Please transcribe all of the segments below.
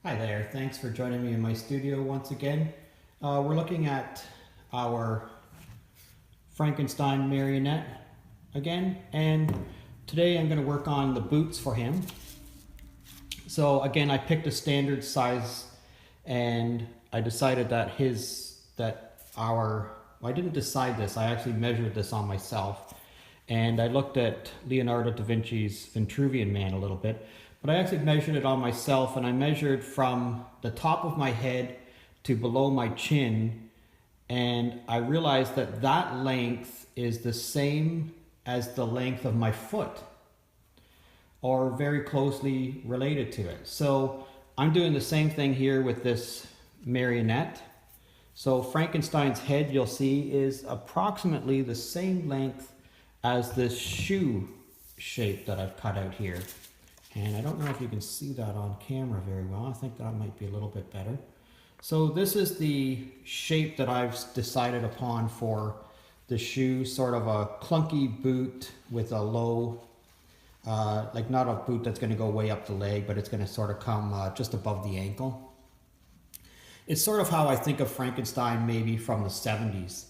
Hi there, thanks for joining me in my studio once again. We're looking at our Frankenstein Marionette again, and today I'm going to work on the boots for him. So again, I picked a standard size, and I decided that I didn't decide this, I actually measured this on myself. And I looked at Leonardo da Vinci's Vitruvian Man a little bit, but I actually measured it on myself, and I measured from the top of my head to below my chin, and I realized that that length is the same as the length of my foot, or very closely related to it. So I'm doing the same thing here with this marionette. So Frankenstein's head, you'll see, is approximately the same length as this shoe shape that I've cut out here. And I don't know if you can see that on camera very well. I think that might be a little bit better. So this is the shape that I've decided upon for the shoe, sort of a clunky boot with a low, like not a boot that's gonna go way up the leg, but it's gonna sort of come just above the ankle. It's sort of how I think of Frankenstein maybe from the 70s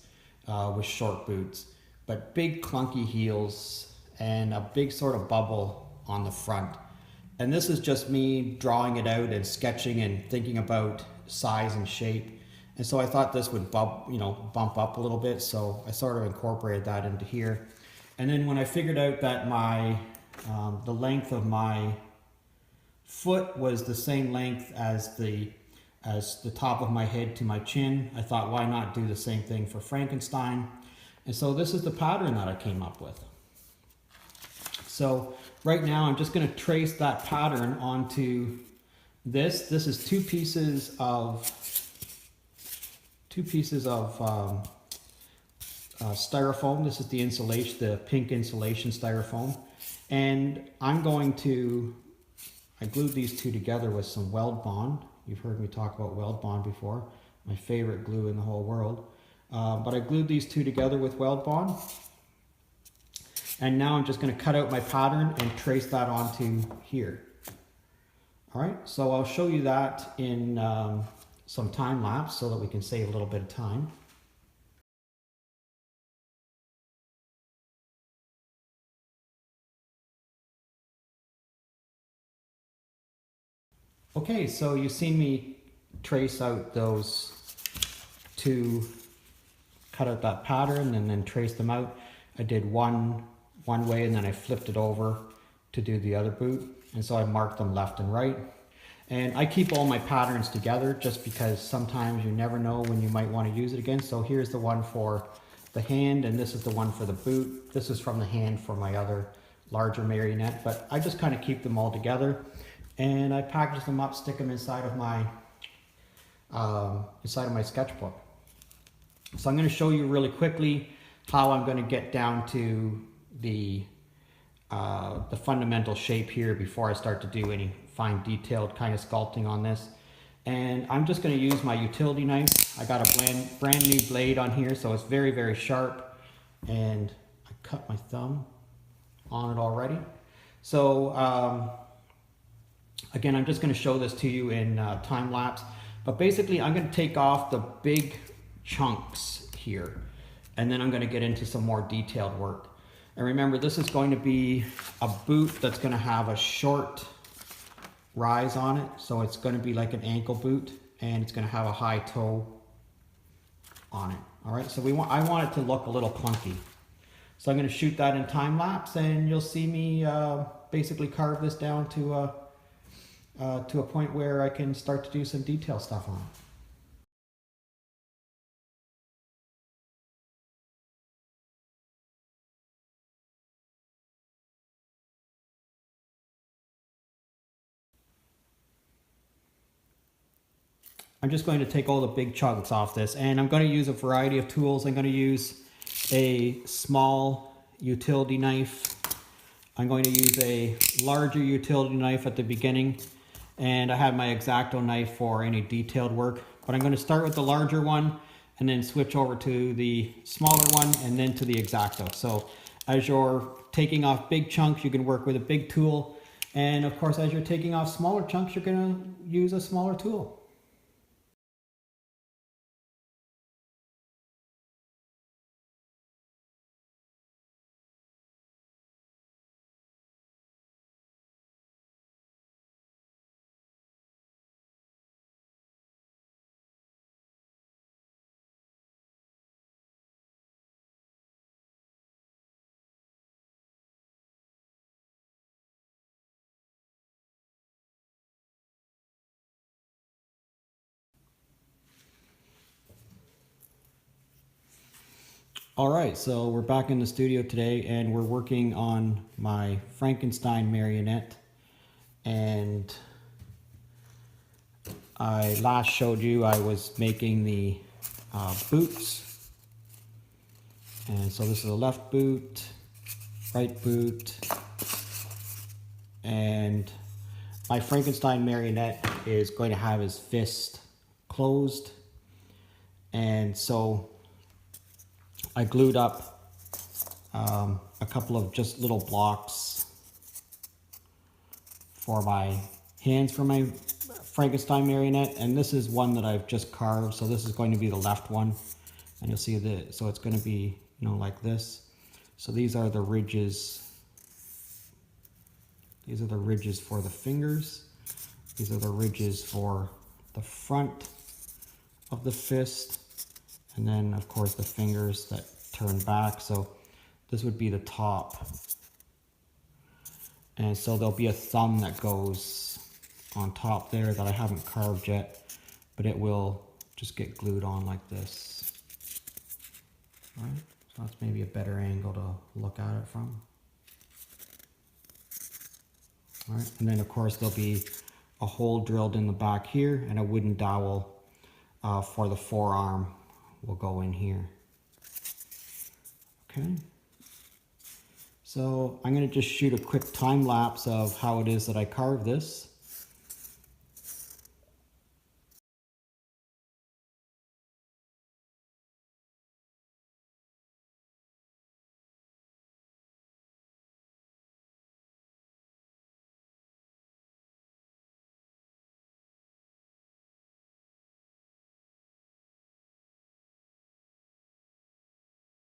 with short boots, but big clunky heels and a big sort of bubble on the front. And this is just me drawing it out and sketching and thinking about size and shape. And so I thought this would bump up a little bit. So I sort of incorporated that into here. And then when I figured out that the length of my foot was the same length as the top of my head to my chin, I thought, why not do the same thing for Frankenstein? And so this is the pattern that I came up with. So right now I'm just going to trace that pattern onto this. This is two pieces of styrofoam. This is the insulation, the pink insulation styrofoam. And I glued these two together with some weld bond. You've heard me talk about weld bond before, my favorite glue in the whole world. But I glued these two together with weld bond. And now I'm just going to cut out my pattern and trace that onto here. All right, so I'll show you that in some time lapse so that we can save a little bit of time. Okay, so you've seen me trace out those two, cut out that pattern and then trace them out. I did one way and then I flipped it over to do the other boot. And so I marked them left and right. And I keep all my patterns together just because sometimes you never know when you might want to use it again. So here's the one for the hand and this is the one for the boot. This is from the hand for my other larger marionette, but I just kind of keep them all together and I package them up, stick them inside of my sketchbook. So I'm going to show you really quickly how I'm going to get down to the fundamental shape here before I start to do any fine detailed kind of sculpting on this. And I'm just going to use my utility knife. I got a brand new blade on here, so it's very, very sharp. And I cut my thumb on it already. So again, I'm just going to show this to you in time lapse. But basically, I'm going to take off the big chunks here. And then I'm going to get into some more detailed work. And remember, this is going to be a boot that's going to have a short rise on it. So it's going to be like an ankle boot and it's going to have a high toe on it. All right, so I want it to look a little clunky. So I'm going to shoot that in time lapse and you'll see me basically carve this down to a point where I can start to do some detail stuff on it. I'm just going to take all the big chunks off this and I'm going to use a variety of tools. I'm going to use a small utility knife. I'm going to use a larger utility knife at the beginning and I have my X-Acto knife for any detailed work. But I'm going to start with the larger one and then switch over to the smaller one and then to the X-Acto. So as you're taking off big chunks, you can work with a big tool. And of course, as you're taking off smaller chunks, you're going to use a smaller tool. All right, so we're back in the studio today and we're working on my Frankenstein marionette. And I last showed you I was making the boots. And so this is a left boot, right boot, and my Frankenstein marionette is going to have his fist closed. And so I glued up a couple of just little blocks for my hands for my Frankenstein marionette, and this is one that I've just carved, so this is going to be the left one, and you'll see that, so it's going to be, you know, like this. So these are the ridges. These are the ridges for the fingers. These are the ridges for the front of the fist. And then, of course, the fingers that turn back. So this would be the top. And so there'll be a thumb that goes on top there that I haven't carved yet, but it will just get glued on like this. All right, so that's maybe a better angle to look at it from. All right, and then of course there'll be a hole drilled in the back here, and a wooden dowel for the forearm will go in here. Okay, so I'm going to just shoot a quick time lapse of how it is that I carve this.